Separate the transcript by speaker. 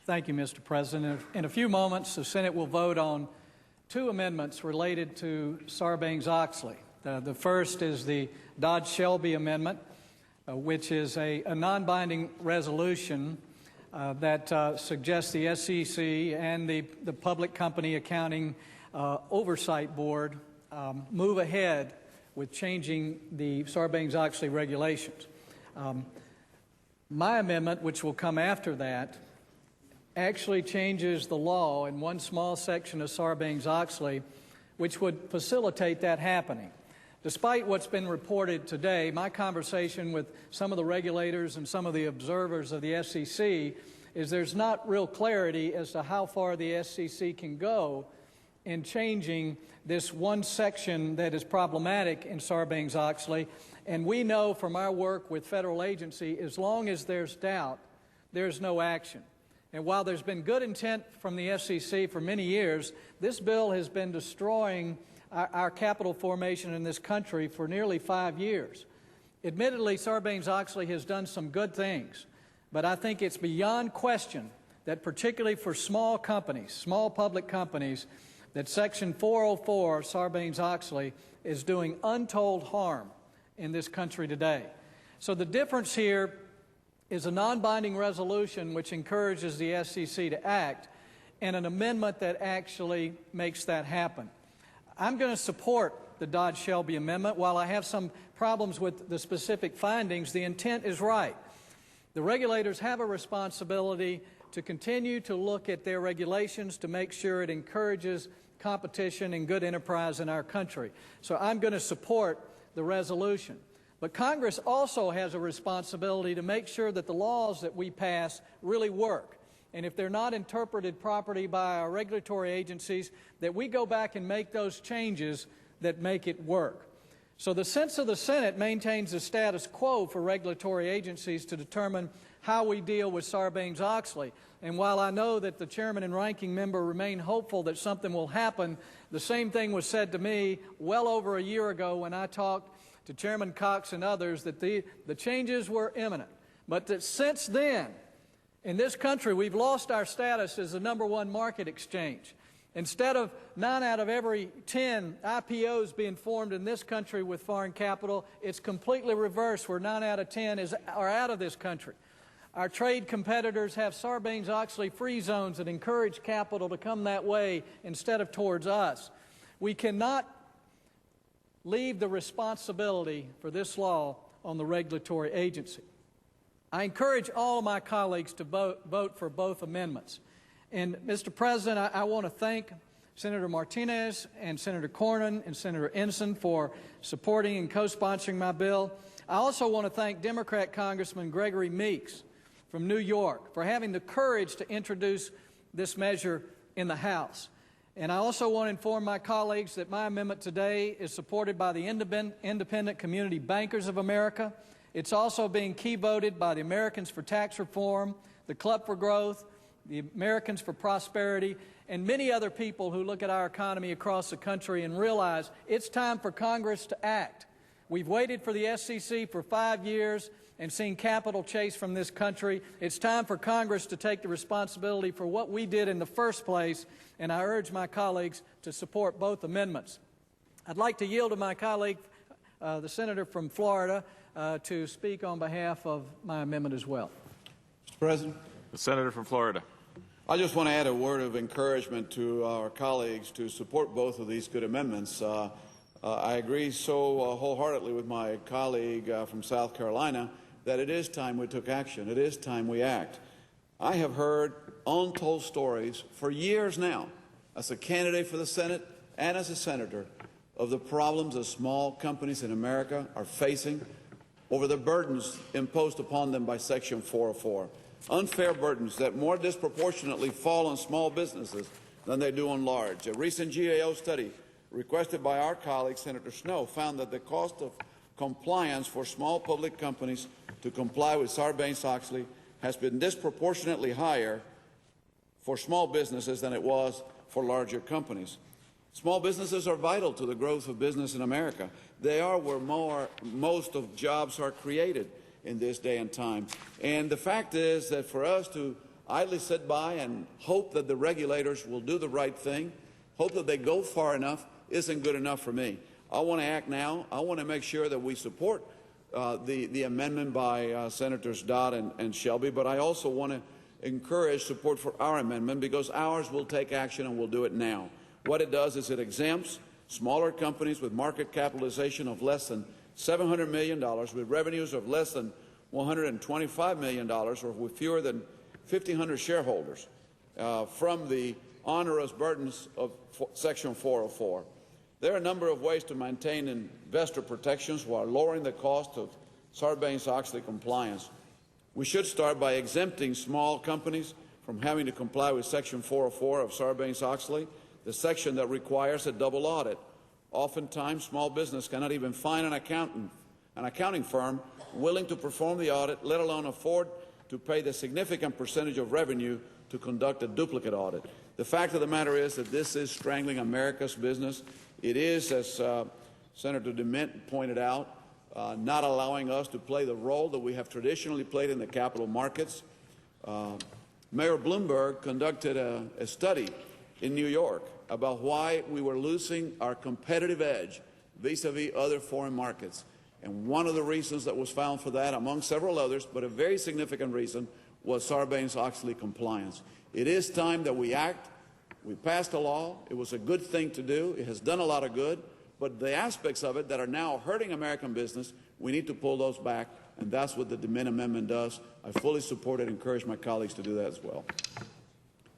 Speaker 1: Thank you, Mr. President. In a few moments, the Senate will vote on two amendments related to Sarbanes-Oxley. The first is the Dodd-Shelby Amendment, which is a non-binding resolution that suggests the SEC and the Public Company Accounting Oversight Board move ahead with changing the Sarbanes-Oxley regulations. My amendment, which will come after that, actually changes the law in one small section of Sarbanes-Oxley, which would facilitate that happening. Despite what's been reported today, my conversation with some of the regulators and some of the observers of the SEC is there's not real clarity as to how far the SEC can go in changing this one section that is problematic in Sarbanes-Oxley. And we know from our work with federal agency, as long as there's doubt, there's no action. And while there's been good intent from the SEC for many years, this bill has been destroying our capital formation in this country for nearly 5 years. Admittedly, Sarbanes-Oxley has done some good things, but I think it's beyond question that particularly for small companies, small public companies, that Section 404 of Sarbanes-Oxley is doing untold harm in this country today. So the difference here is a non-binding resolution which encourages the SEC to act and an amendment that actually makes that happen. I'm going to support the Dodd-Shelby Amendment. While I have some problems with the specific findings, the intent is right. The regulators have a responsibility to continue to look at their regulations to make sure it encourages competition and good enterprise in our country. So I'm going to support the resolution. But Congress also has a responsibility to make sure that the laws that we pass really work. And if they're not interpreted properly by our regulatory agencies, that we go back and make those changes that make it work. So the sense of the Senate maintains the status quo for regulatory agencies to determine how we deal with Sarbanes-Oxley. And while I know that the chairman and ranking member remain hopeful that something will happen, the same thing was said to me well over a year ago when I talked to Chairman Cox and others that the changes were imminent. But that since then, in this country, we've lost our status as the #1 market exchange. Instead of 9 out of every 10 IPOs being formed in this country with foreign capital, it's completely reversed, where 9 out of 10 are out of this country. Our trade competitors have Sarbanes-Oxley free zones that encourage capital to come that way instead of towards us. We cannot leave the responsibility for this law on the regulatory agency. I encourage all my colleagues to vote for both amendments. And, Mr. President, I want to thank Senator Martinez and Senator Cornyn and Senator Ensign for supporting and co-sponsoring my bill. I also want to thank Democrat Congressman Gregory Meeks from New York for having the courage to introduce this measure in the House. And I also want to inform my colleagues that my amendment today is supported by the Independent Community Bankers of America. It's also being key voted by the Americans for Tax Reform, the Club for Growth, the Americans for Prosperity, and many other people who look at our economy across the country and realize it's time for Congress to act. We've waited for the SEC for 5 years and seen capital chase from this country. It's time for Congress to take the responsibility for what we did in the first place, and I urge my colleagues to support both amendments. I'd like to yield to my colleague, the senator from Florida, to speak on behalf of my amendment as well.
Speaker 2: Mr. President.
Speaker 3: The senator from Florida.
Speaker 2: I just want to add a word of encouragement to our colleagues to support both of these good amendments. I agree so wholeheartedly with my colleague from South Carolina that it is time we took action. It is time we act. I have heard untold stories for years now, as a candidate for the Senate and as a senator, of the problems that small companies in America are facing over the burdens imposed upon them by Section 404. Unfair burdens that more disproportionately fall on small businesses than they do on large. A recent GAO study requested by our colleague, Senator Snowe, found that the cost of compliance for small public companies to comply with Sarbanes-Oxley has been disproportionately higher for small businesses than it was for larger companies. Small businesses are vital to the growth of business in America. They are where most of jobs are created in this day and time. And the fact is that for us to idly sit by and hope that the regulators will do the right thing, hope that they go far enough, isn't good enough for me. I want to act now. I want to make sure that we support the amendment by Senators Dodd and Shelby, but I also want to encourage support for our amendment because ours will take action and we'll do it now. What it does is it exempts smaller companies with market capitalization of less than $700 million, with revenues of less than $125 million, or with fewer than 1,500 shareholders, from the onerous burdens of Section 404. There are a number of ways to maintain investor protections while lowering the cost of Sarbanes-Oxley compliance. We should start by exempting small companies from having to comply with Section 404 of Sarbanes-Oxley, the section that requires a double audit. Oftentimes, small business cannot even find an accounting firm willing to perform the audit, let alone afford to pay the significant percentage of revenue to conduct a duplicate audit. The fact of the matter is that this is strangling America's business. It is, as Senator DeMint pointed out, not allowing us to play the role that we have traditionally played in the capital markets. Mayor Bloomberg conducted a study in New York about why we were losing our competitive edge vis-a-vis other foreign markets. And one of the reasons that was found for that, among several others, but a very significant reason, was Sarbanes-Oxley compliance. It is time that we act. We passed a law. It was a good thing to do. It has done a lot of good. But the aspects of it that are now hurting American business, we need to pull those back, and that's what the DeMint amendment does. I fully support it and encourage my colleagues to do that as well.